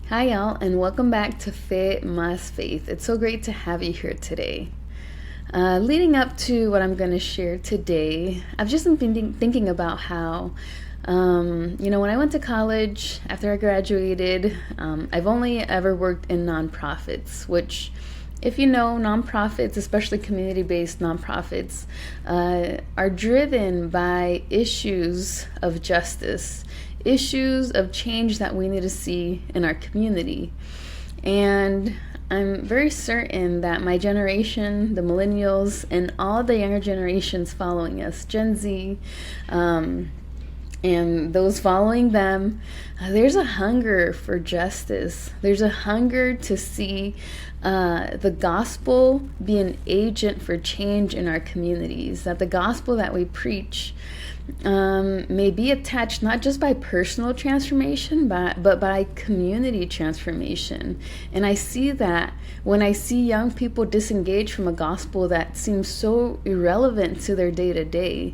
Hi, y'all, and welcome back to Fe Más Faith. It's so great to have you here today. Leading up to what I'm going to share today, I've just been thinking about how, when I went to college, after I graduated, I've only ever worked in nonprofits, which, if you know, nonprofits, especially community-based nonprofits, are driven by issues of justice, issues of change that we need to see in our community. And I'm very certain that my generation, the millennials, and all the younger generations following us, Gen Z, and those following them, there's a hunger for justice. There's a hunger to see the gospel be an agent for change in our communities, that the gospel that we preach may be attached not just by personal transformation, but by community transformation. And I see that when I see young people disengage from a gospel that seems so irrelevant to their day-to-day.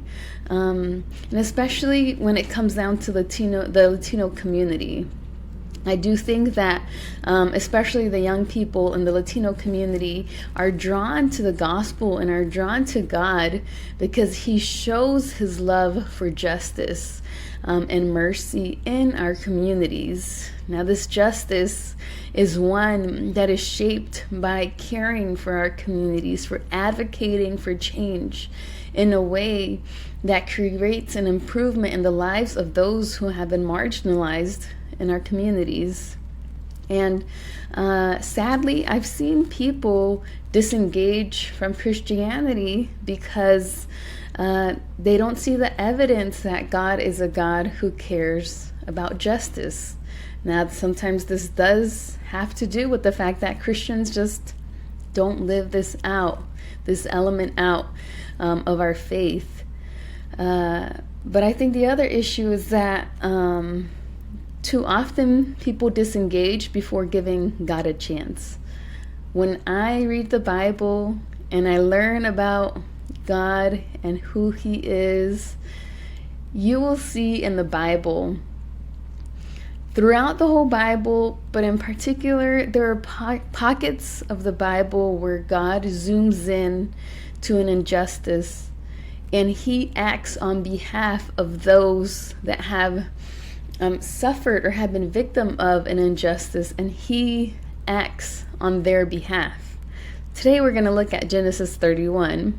And especially when it comes down to the Latino community. I do think that especially the young people in the Latino community are drawn to the gospel and are drawn to God because he shows his love for justice and mercy in our communities. Now, this justice is one that is shaped by caring for our communities, for advocating for change in a way that creates an improvement in the lives of those who have been marginalized in our communities. And sadly, I've seen people disengage from Christianity because they don't see the evidence that God is a God who cares about justice. Now, sometimes this does have to do with the fact that Christians just don't live this out, this element out of our faith. But I think the other issue is that too often people disengage before giving God a chance. When I read the Bible and I learn about God and who he is, you will see in the Bible, throughout the whole Bible, but in particular, there are pockets of the Bible where God zooms in to an injustice and he acts on behalf of those that have suffered or have been victim of an injustice, and he acts on their behalf. Today we're going to look at Genesis 31,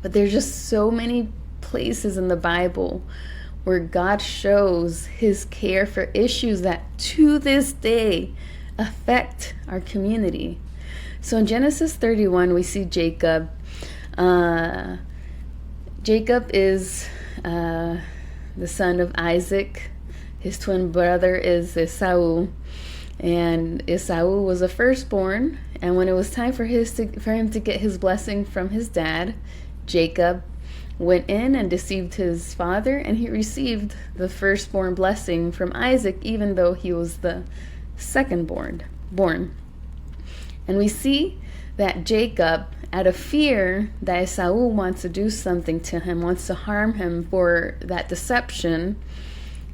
but there's just so many places in the Bible where God shows his care for issues that to this day affect our community. So in Genesis 31, we see Jacob. Jacob is the son of Isaac. His twin brother is Esau, and Esau was a firstborn. And when it was time for him to get his blessing from his dad, Jacob went in and deceived his father, and he received the firstborn blessing from Isaac, even though he was the secondborn. And we see that Jacob, out of fear that Esau wants to do something to him, wants to harm him for that deception,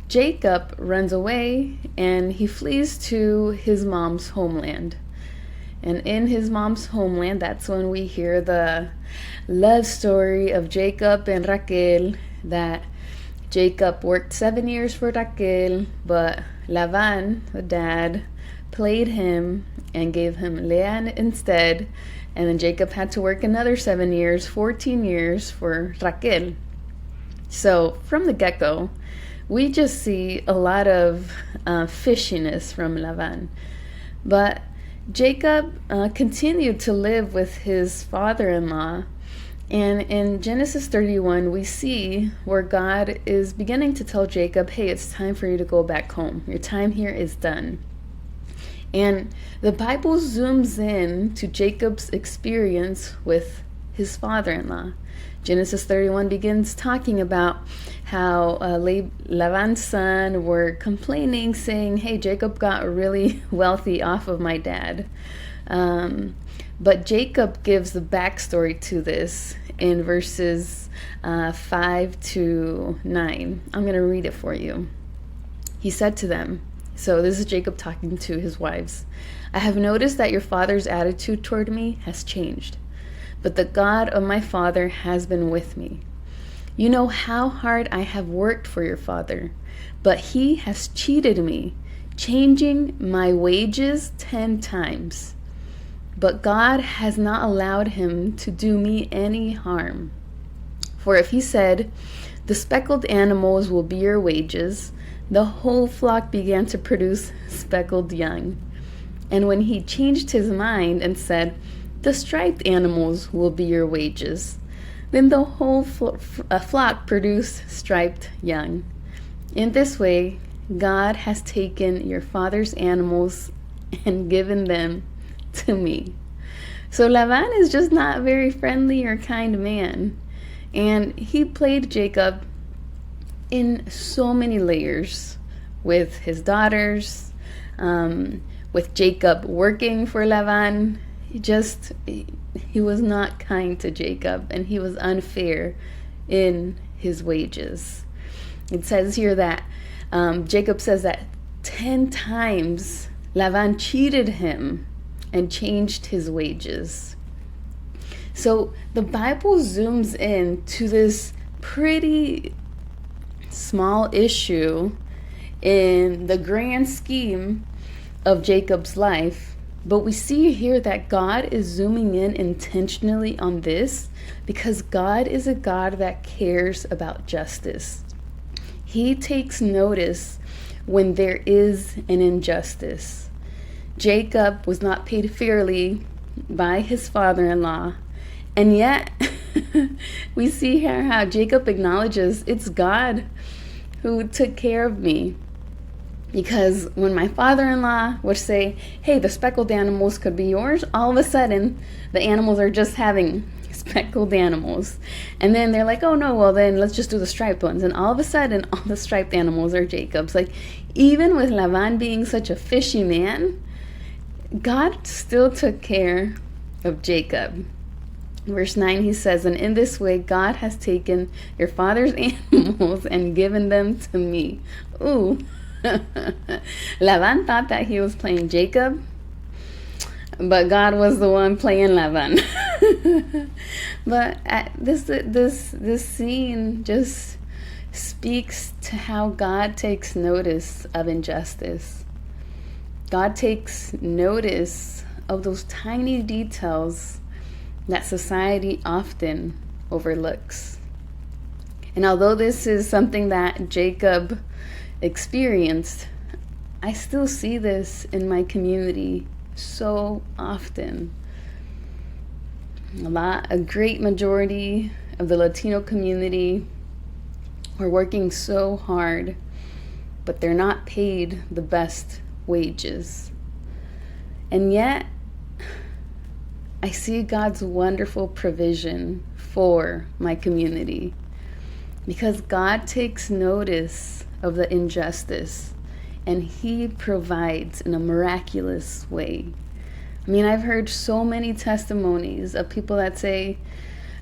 Jacob runs away and he flees to his mom's homeland. And in his mom's homeland, that's when we hear the love story of Jacob and Raquel, that Jacob worked 7 years for Raquel, but Laban, the dad, played him and gave him Leah instead. And then Jacob had to work another 7 years, 14 years for Raquel. So from the get-go, we just see a lot of fishiness from Laban. But Jacob continued to live with his father-in-law. And in Genesis 31, we see where God is beginning to tell Jacob, hey, it's time for you to go back home. Your time here is done. And the Bible zooms in to Jacob's experience with his father-in-law. Genesis 31 begins talking about how Laban's son were complaining, saying, hey, Jacob got really wealthy off of my dad. But Jacob gives the backstory to this in verses 5 to 9. I'm going to read it for you. He said to them, So this is Jacob talking to his wives. I have noticed that your father's attitude toward me has changed, but the God of my father has been with me. You know how hard I have worked for your father, but he has cheated me, changing my wages 10 times. But God has not allowed him to do me any harm. For if he said, the speckled animals will be your wages, the whole flock began to produce speckled young. And when he changed his mind and said, the striped animals will be your wages, then the whole flock produced striped young. In this way, God has taken your father's animals and given them to me. So Laban is just not a very friendly or kind man. And he played Jacob in so many layers with his daughters, with Jacob working for Laban. He was not kind to Jacob, and he was unfair in his wages. It says here that Jacob says that 10 times Laban cheated him and changed his wages. So the Bible zooms in to this pretty small issue in the grand scheme of Jacob's life, but we see here that God is zooming in intentionally on this because God is a God that cares about justice. He takes notice when there is an injustice. Jacob was not paid fairly by his father-in-law, and yet we see here how Jacob acknowledges it's God who took care of me. Because when my father-in-law would say, hey, the speckled animals could be yours, all of a sudden the animals are just having speckled animals. And then they're like, oh no, well then let's just do the striped ones. And all of a sudden all the striped animals are Jacob's. Like, even with Laban being such a fishy man, God still took care of Jacob. Verse 9, he says, and in this way, God has taken your father's animals and given them to me. Ooh. Laban thought that he was playing Jacob, but God was the one playing Laban. But this scene just speaks to how God takes notice of injustice. God takes notice of those tiny details that society often overlooks. And although this is something that Jacob experienced, I still see this in my community so often. A great majority of the Latino community are working so hard, but they're not paid the best wages. And yet, I see God's wonderful provision for my community because God takes notice of the injustice and he provides in a miraculous way. I mean, I've heard so many testimonies of people that say,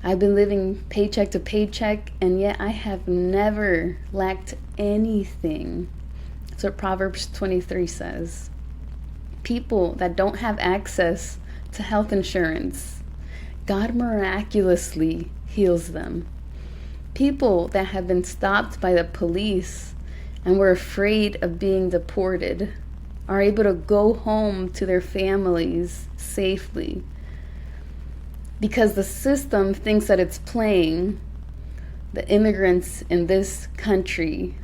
I've been living paycheck to paycheck and yet I have never lacked anything. That's what Proverbs 23 says. People that don't have access to health insurance, God miraculously heals them. People that have been stopped by the police and were afraid of being deported are able to go home to their families safely because the system thinks that it's playing the immigrants in this country,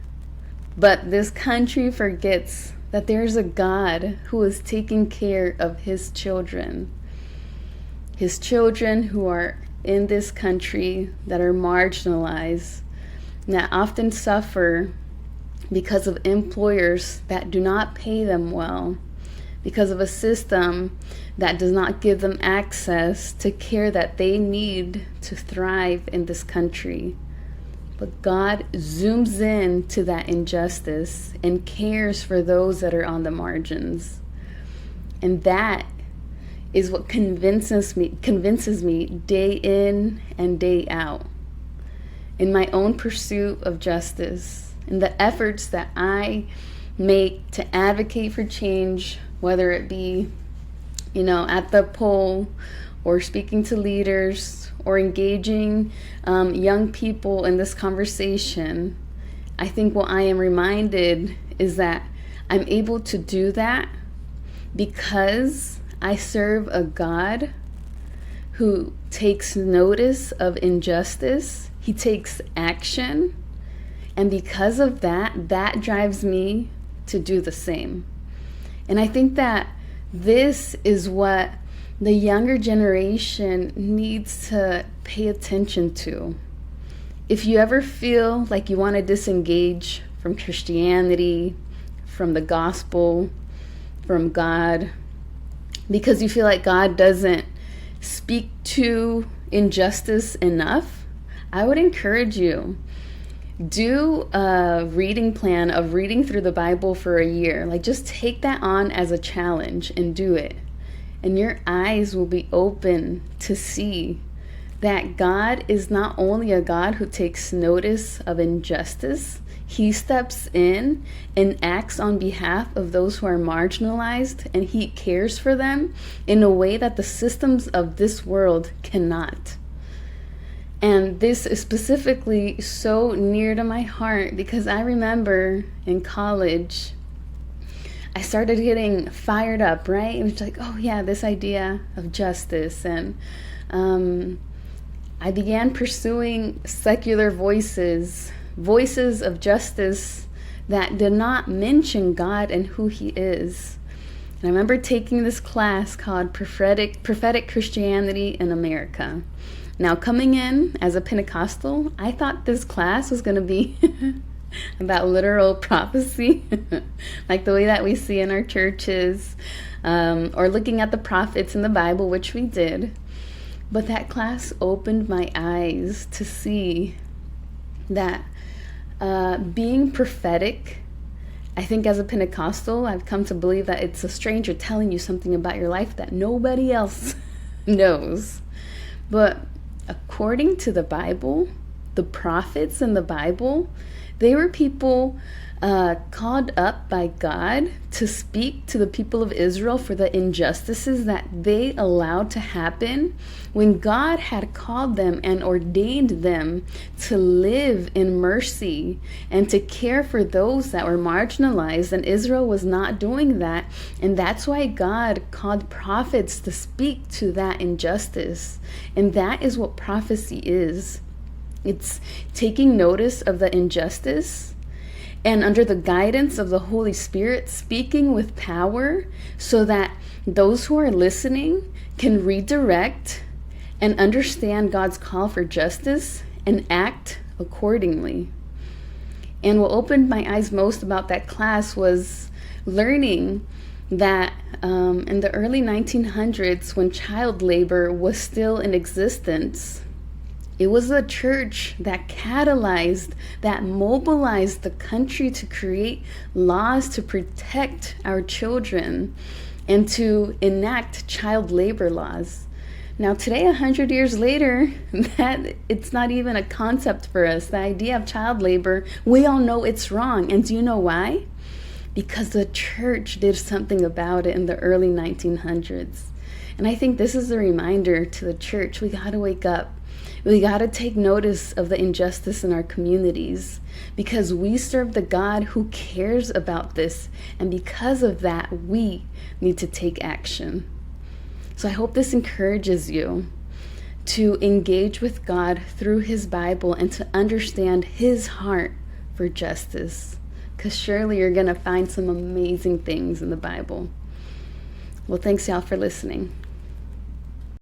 but this country forgets that there's a God who is taking care of his children who are in this country that are marginalized, that often suffer because of employers that do not pay them well, because of a system that does not give them access to care that they need to thrive in this country. But God zooms in to that injustice and cares for those that are on the margins. And that is what convinces me day in and day out in my own pursuit of justice, in the efforts that I make to advocate for change, whether it be, at the poll, or speaking to leaders, or engaging young people in this conversation, I think what I am reminded is that I'm able to do that because I serve a God who takes notice of injustice. He takes action. And because of that, that drives me to do the same. And I think that this is what the younger generation needs to pay attention to. If you ever feel like you want to disengage from Christianity, from the gospel, from God, because you feel like God doesn't speak to injustice enough, I would encourage you, do a reading plan of reading through the Bible for a year. Like, just take that on as a challenge and do it. And your eyes will be open to see that God is not only a God who takes notice of injustice, He steps in and acts on behalf of those who are marginalized, and He cares for them in a way that the systems of this world cannot. And this is specifically so near to my heart because I remember in college, I started getting fired up, right? It was like, oh yeah, this idea of justice. And I began pursuing secular voices of justice that did not mention God and who He is. And I remember taking this class called Prophetic Christianity in America. Now, coming in as a Pentecostal, I thought this class was going to be about literal prophecy, like the way that we see in our churches, or looking at the prophets in the Bible, which we did. But that class opened my eyes to see that being prophetic, I think as a Pentecostal, I've come to believe that it's a stranger telling you something about your life that nobody else knows. But according to the Bible, the prophets in the Bible, they were people called up by God to speak to the people of Israel for the injustices that they allowed to happen when God had called them and ordained them to live in mercy and to care for those that were marginalized, and Israel was not doing that. And that's why God called prophets to speak to that injustice. And that is what prophecy is. It's taking notice of the injustice and under the guidance of the Holy Spirit, speaking with power so that those who are listening can redirect and understand God's call for justice and act accordingly. And what opened my eyes most about that class was learning that in the early 1900s, when child labor was still in existence, it was the church that catalyzed, that mobilized the country to create laws to protect our children and to enact child labor laws. Now today, 100 years later, that it's not even a concept for us. The idea of child labor, we all know it's wrong. And do you know why? Because the church did something about it in the early 1900s. And I think this is a reminder to the church. We got to wake up. We got to take notice of the injustice in our communities because we serve the God who cares about this. And because of that, we need to take action. So I hope this encourages you to engage with God through His Bible and to understand His heart for justice, because surely you're going to find some amazing things in the Bible. Well, thanks y'all for listening.